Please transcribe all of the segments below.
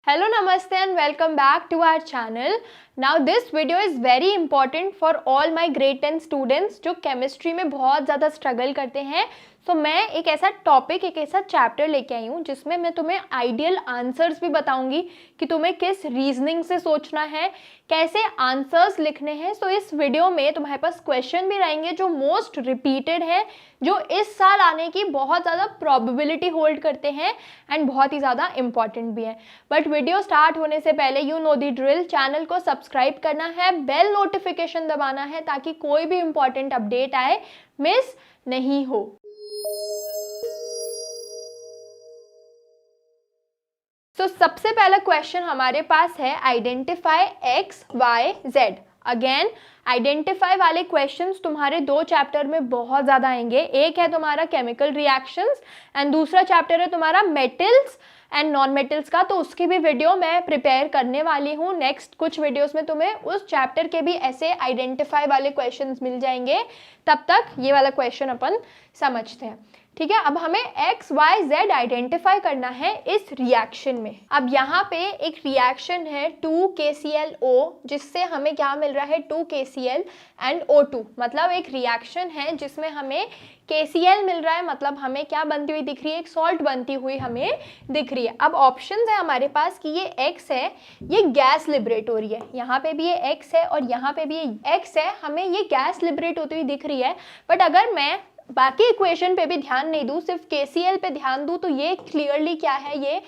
Hello, namaste and welcome back to our channel. Now this video is very important for all my grade 10 students जो chemistry में बहुत ज़्यादा struggle करते हैं. तो मैं एक ऐसा टॉपिक, एक ऐसा चैप्टर लेके आई हूँ जिसमें मैं तुम्हें आइडियल आंसर्स भी बताऊंगी कि तुम्हें किस रीजनिंग से सोचना है, कैसे आंसर्स लिखने हैं. सो इस वीडियो में तुम्हारे पास क्वेश्चन भी रहेंगे जो मोस्ट रिपीटेड है, जो इस साल आने की बहुत ज़्यादा प्रोबेबिलिटी होल्ड करते हैं एंड बहुत ही ज़्यादा इंपॉर्टेंट भी है. बट वीडियो स्टार्ट होने से पहले you know the drill, channel को सब्सक्राइब करना है, बेल नोटिफिकेशन दबाना है ताकि कोई भी इंपॉर्टेंट अपडेट आए मिस नहीं हो. तो सबसे पहला क्वेश्चन हमारे पास है identify X Y Z. Again identify वाले क्वेश्चंस तुम्हारे दो चैप्टर में बहुत ज़्यादा आएंगे. एक है तुम्हारा केमिकल रिएक्शंस एंड दूसरा चैप्टर है तुम्हारा मेटल्स एंड नॉन मेटल्स का. तो उसकी भी वीडियो मैं प्रिपेयर करने वाली हूँ. नेक्स्ट कुछ वीडियोस में तुम्हें उस चैप्टर के भी ऐसे आइडेंटिफाई वाले क्वेश्चंस मिल जाएंगे. तब तक ये वाला क्वेश्चन अपन समझते हैं. ठीक है, अब हमें एक्स वाई जेड आइडेंटिफाई करना है इस रिएक्शन में. अब यहाँ पे एक रिएक्शन है 2KClO जिससे हमें क्या मिल रहा है 2KCl एंड O2. मतलब एक रिएक्शन है जिसमें हमें KCl मिल रहा है, मतलब हमें क्या बनती हुई दिख रही है, एक सॉल्ट बनती हुई हमें दिख रही है. अब ऑप्शंस है हमारे पास कि ये X है, ये गैस लिबरेट हो रही है. यहाँ पे भी ये X है और यहाँ पे भी ये X है, हमें ये गैस लिबरेट होती हुई दिख रही है. बट अगर मैं बाकी इक्वेशन पे भी ध्यान नहीं दूँ, सिर्फ KCl पे ध्यान दूँ, तो ये क्लियरली क्या है, ये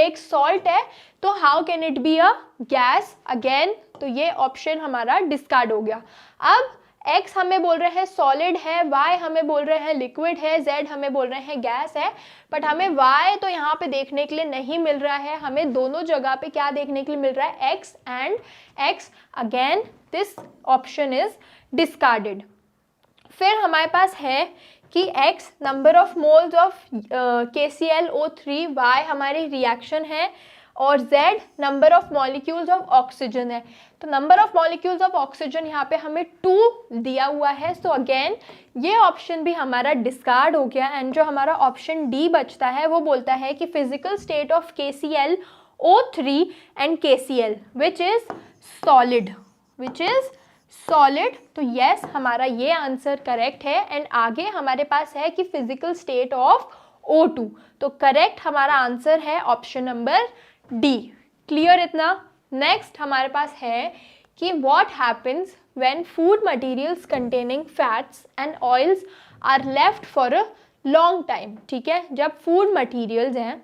एक सॉल्ट है. तो how can it be a gas again. तो ये ऑप्शन हमारा डिस्कार्ड हो गया. अब X हमें बोल रहे हैं सॉलिड है, Y हमें बोल रहे हैं लिक्विड है, Z हमें बोल रहे हैं गैस है. बट हमें Y तो यहाँ पे देखने के लिए नहीं मिल रहा है, हमें दोनों जगह पे क्या देखने के लिए मिल रहा है, X and X. Again this option is discarded. फिर हमारे पास है कि X number of moles of KClO3, Y हमारी रिएक्शन है और Z number of molecules of oxygen है. तो number of molecules of oxygen यहाँ पे हमें 2 दिया हुआ है. सो अगेन ये ऑप्शन भी हमारा डिस्कार्ड हो गया एंड जो हमारा ऑप्शन डी बचता है वो बोलता है कि physical state of KClO3 and KCl which is solid. तो यस हमारा ये आंसर करेक्ट है. एंड आगे हमारे पास है कि फिजिकल स्टेट ऑफ O2. तो करेक्ट हमारा आंसर है ऑप्शन नंबर डी. क्लियर इतना. नेक्स्ट हमारे पास है कि what happens when food materials containing fats and oils are left for a long time. ठीक है, जब फूड मटेरियल्स हैं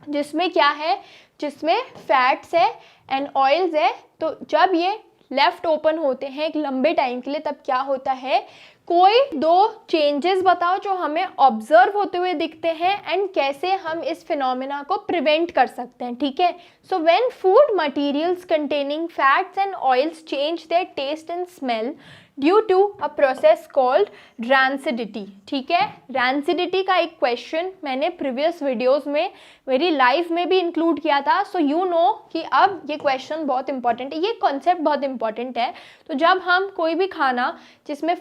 जिसमें क्या है, जिसमें फैट्स है एंड ऑयल्स है, तो जब ये लेफ्ट ओपन होते हैं एक लंबे टाइम के लिए, तब क्या होता है, कोई दो चेंजेस बताओ जो हमें ऑब्जर्व होते हुए दिखते हैं एंड कैसे हम इस फिनोमेना को प्रिवेंट कर सकते हैं. ठीक है, so when food materials containing fats and oils change their taste and smell due to a process called rancidity. ठीक है, रैंसिडिटी का एक क्वेश्चन मैंने प्रीवियस वीडियोस में मेरी लाइफ में भी इंक्लूड किया था. सो यू नो कि अब ये क्वेश्चन बहुत इंपॉर्टेंट है, ये कॉन्सेप्ट बहुत इंपॉर्टेंट है. तो जब हम कोई भी खाना जिसमें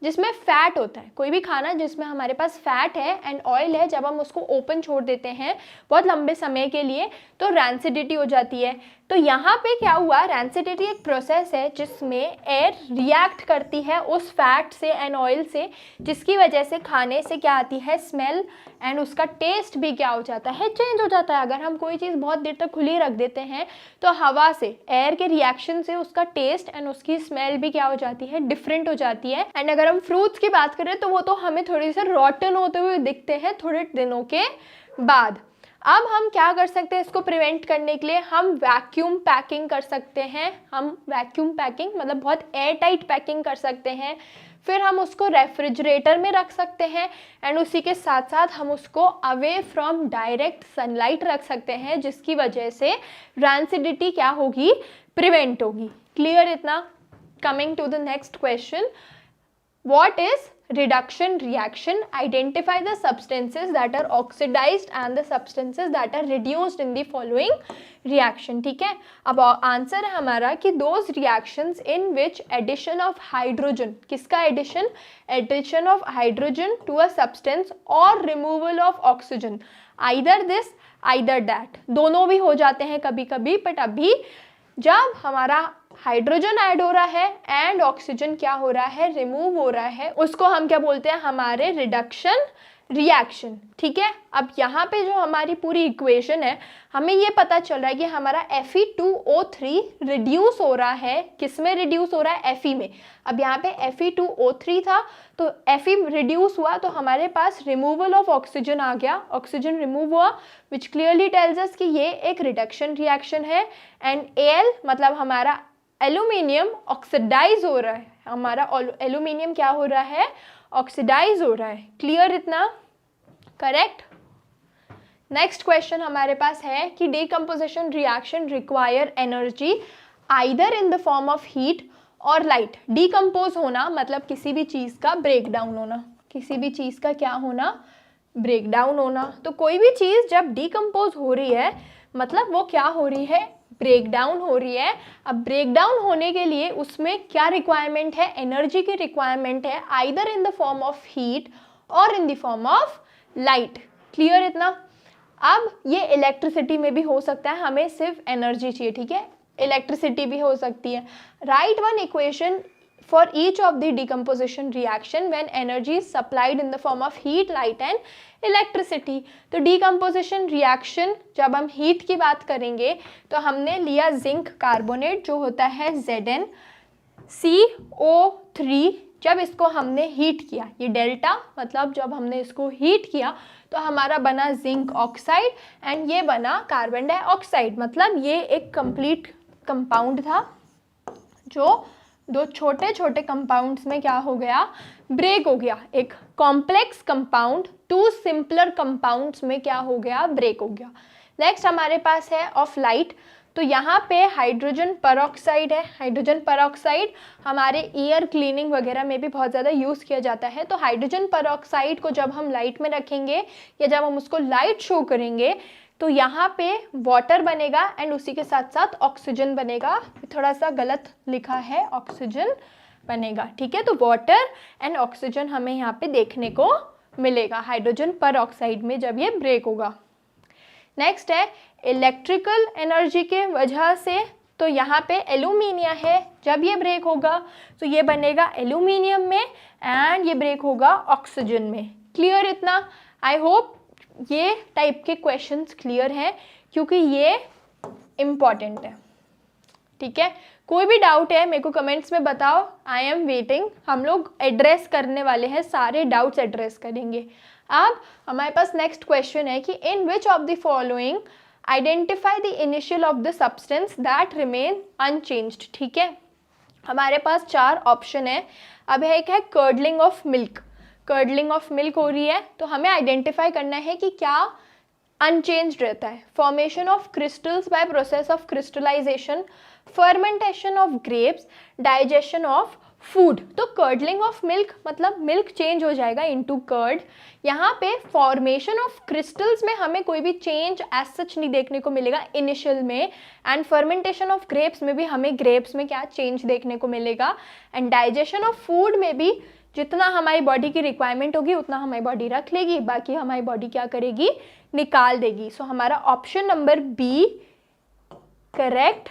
जिसमें फैट होता है, कोई भी खाना जिसमें हमारे पास फैट है एंड ऑयल है, जब हम उसको ओपन छोड़ देते हैं बहुत लंबे समय के लिए तो रैंसिडिटी हो जाती है. तो यहाँ पे क्या हुआ, रैंसिडिटी एक प्रोसेस है जिसमें एयर रिएक्ट करती है उस फैट से एंड ऑयल से, जिसकी वजह से खाने से क्या आती है, स्मेल एंड उसका टेस्ट भी क्या हो जाता है, चेंज हो जाता है. अगर हम कोई चीज़ बहुत देर तक खुली रख देते हैं तो हवा से, एयर के रिएक्शन से उसका टेस्ट एंड उसकी स्मेल भी क्या हो जाती है, डिफरेंट हो जाती है. एंड अगर हम फ्रूट्स की बात करें तो वो तो हमें थोड़ी सी रॉटन होते हुए दिखते हैं थोड़े दिनों के बाद. अब हम क्या कर सकते हैं इसको प्रिवेंट करने के लिए, हम वैक्यूम पैकिंग कर सकते हैं. हम वैक्यूम पैकिंग मतलब बहुत एयर टाइट पैकिंग कर सकते हैं. फिर हम उसको रेफ्रिजरेटर में रख सकते हैं एंड उसी के साथ साथ हम उसको अवे फ्रॉम डायरेक्ट सनलाइट रख सकते हैं, जिसकी वजह से रैंसिडिटी क्या होगी, प्रिवेंट होगी. क्लियर इतना. Coming to the next question, what is reduction reaction. Identify the substances that are oxidized and the substances that are reduced in the following reaction. ठीक है, अब आंसर है हमारा कि those reactions in which addition of hydrogen, किसका addition, addition of hydrogen to a substance or removal of oxygen, either this either that, दोनों भी हो जाते हैं कभी कभी, बट अभी जब हमारा हाइड्रोजन ऐड हो रहा है एंड ऑक्सीजन क्या हो रहा है, रिमूव हो रहा है, उसको हम क्या बोलते हैं, हमारे रिडक्शन रिएक्शन। ठीक है, अब यहाँ पे जो हमारी पूरी इक्वेशन है, हमें ये पता चल रहा है कि हमारा Fe2O3 रिड्यूस हो रहा है, किस में रिड्यूस हो रहा है, Fe में। अब यहाँ पे Fe2O3 था तो Fe रिड्यूस हुआ तो हमारे पास रिमूवल ऑफ ऑक्सीजन आ गया, ऑक्सीजन रिमूव हुआ, विच क्लियरली टेल्स अस कि ये एक रिडक्शन रिएक्शन है। एंड Al मतलब हमारा एल्यूमिनियम ऑक्सीडाइज हो रहा है, हमारा एल्यूमिनियम क्या हो रहा है, ऑक्सीडाइज हो रहा है। क्लियर इतना, करेक्ट। नेक्स्ट क्वेश्चन हमारे पास है कि decomposition reaction require energy either in the form of heat और लाइट। डीकम्पोज होना मतलब किसी भी चीज़ का ब्रेक डाउन होना, किसी भी चीज़ का क्या होना, ब्रेक डाउन होना। तो कोई भी चीज़ जब डीकम्पोज हो रही है मतलब वो क्या हो रही है, ब्रेक डाउन हो रही है। अब ब्रेक डाउन होने के लिए उसमें क्या रिक्वायरमेंट है, एनर्जी की रिक्वायरमेंट है, either in the form of heat or in the form of light. Clear इतना। अब ये इलेक्ट्रिसिटी में भी हो सकता है, हमें सिर्फ एनर्जी चाहिए, ठीक है, इलेक्ट्रिसिटी भी हो सकती है। Right one equation for each of the decomposition reaction when energy is supplied in the form of heat, light and electricity। तो decomposition reaction जब हम heat की बात करेंगे तो हमने लिया जिंक कार्बोनेट जो होता है ZnCO3, जब इसको हमने हीट किया, ये डेल्टा मतलब जब हमने इसको हीट किया तो हमारा बना जिंक ऑक्साइड एंड ये बना कार्बन डाइऑक्साइड। मतलब ये एक कंप्लीट कंपाउंड था जो दो छोटे छोटे कंपाउंड्स में क्या हो गया, ब्रेक हो गया। एक complex compound to simpler compounds में क्या हो गया, ब्रेक हो गया। नेक्स्ट हमारे पास है ऑफ लाइट। तो यहाँ पे हाइड्रोजन परऑक्साइड है, हाइड्रोजन परऑक्साइड हमारे एयर क्लीनिंग वगैरह में भी बहुत ज़्यादा यूज़ किया जाता है। तो हाइड्रोजन परऑक्साइड को जब हम लाइट में रखेंगे या जब हम उसको लाइट शो करेंगे तो यहाँ पे वाटर बनेगा एंड उसी के साथ साथ ऑक्सीजन बनेगा। थोड़ा सा गलत लिखा है, ऑक्सीजन बनेगा, ठीक है। तो वाटर एंड ऑक्सीजन हमें यहाँ पे देखने को मिलेगा हाइड्रोजन परऑक्साइड में जब ये ब्रेक होगा। नेक्स्ट है इलेक्ट्रिकल एनर्जी के वजह से। तो यहाँ पे एल्यूमिनियम है, जब ये ब्रेक होगा तो ये बनेगा एल्यूमिनियम में एंड ये ब्रेक होगा ऑक्सीजन में। क्लियर इतना। आई होप ये टाइप के क्वेश्चंस क्लियर हैं क्योंकि ये इम्पॉर्टेंट है, ठीक है। कोई भी डाउट है मेरे को कमेंट्स में बताओ, आई एम वेटिंग। हम लोग एड्रेस करने वाले हैं, सारे डाउट्स एड्रेस करेंगे। अब हमारे पास नेक्स्ट क्वेश्चन है कि in which of the following identify the initial of the substance that remain unchanged. ठीक है, हमारे पास 4 ऑप्शन है। अब एक है curdling of milk, curdling of milk हो रही है तो हमें आइडेंटिफाई करना है कि क्या अनचेंज्ड रहता है। Formation of crystals by process of crystallisation, fermentation of grapes, digestion of food. तो कर्डलिंग ऑफ मिल्क मतलब मिल्क चेंज हो जाएगा इनटू कर्ड। यहाँ पे फॉर्मेशन ऑफ क्रिस्टल्स में हमें कोई भी चेंज एज सच नहीं देखने को मिलेगा इनिशियल में, एंड फर्मेंटेशन ऑफ ग्रेप्स में भी हमें ग्रेप्स में क्या चेंज देखने को मिलेगा, एंड डाइजेशन ऑफ फूड में भी जितना हमारी बॉडी की रिक्वायरमेंट होगी उतना हमारी बॉडी रख लेगी, बाकी हमारी बॉडी क्या करेगी, निकाल देगी। सो हमारा option number B correct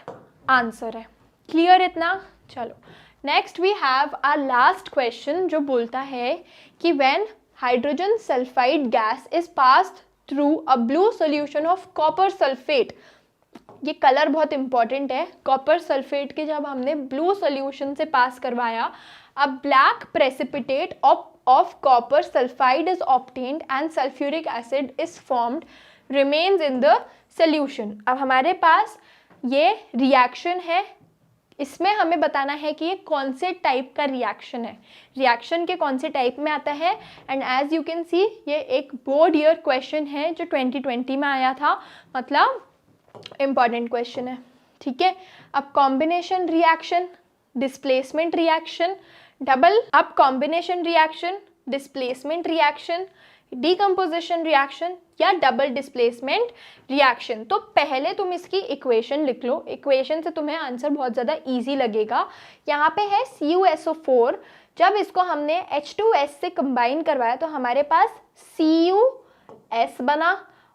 answer है। क्लियर इतना। चलो next we have our last question जो बोलता है कि when hydrogen sulphide gas is passed through a blue solution of copper sulphate. ये कलर बहुत इंपॉर्टेंट है। कॉपर सल्फेट के जब हमने ब्लू सॉल्यूशन से पास करवाया, a black precipitate of copper sulfide is obtained and sulfuric acid is formed remains in the solution। अब हमारे पास ये रिएक्शन है, इसमें हमें बताना है कि ये कौन से टाइप का रिएक्शन है, रिएक्शन के कौन से टाइप में आता है। And as you can see ये एक बोर्ड ईयर क्वेश्चन है जो 2020 में आया था, मतलब इम्पॉर्टेंट क्वेश्चन है, ठीक है। अब combination reaction, displacement reaction, double up combination reaction, displacement reaction, decomposition reaction या डबल डिस्प्लेसमेंट रिएक्शन। तो पहले तुम इसकी इक्वेशन लिख लो, इक्वेशन से तुम्हें आंसर बहुत ज़्यादा इजी लगेगा। यहाँ पे है CuSO4, जब इसको हमने H2S से कंबाइन करवाया तो हमारे पास CuS बना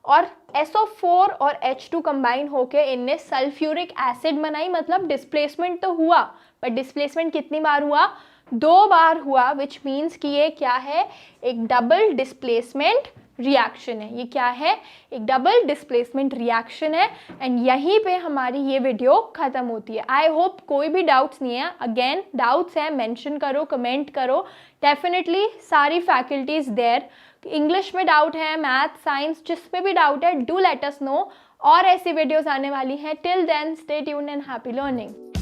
और SO4 और H2 कंबाइन होके इनने सल्फ्यूरिक एसिड बनाई, मतलब डिस्प्लेसमेंट तो हुआ, पर डिस्प्लेसमेंट कितनी बार हुआ? 2 बार हुआ, विच मीन्स कि ये क्या है? एक डबल डिस्प्लेसमेंट रिएक्शन है। ये क्या है? एक डबल डिस्प्लेसमेंट रिएक्शन है। एंड यहीं पे हमारी ये वीडियो खत्म होती है। आई होप कोई भी डाउट्स नहीं है। अगेन डाउट्स हैं मेंशन करो, कमेंट करो, डेफिनेटली सारी फैकल्टीज देयर। इंग्लिश में डाउट है, मैथ, साइंस, जिस पे भी डाउट है, डू लेट अस नो। और ऐसी वीडियोस आने वाली हैं। Till then stay tuned and happy learning.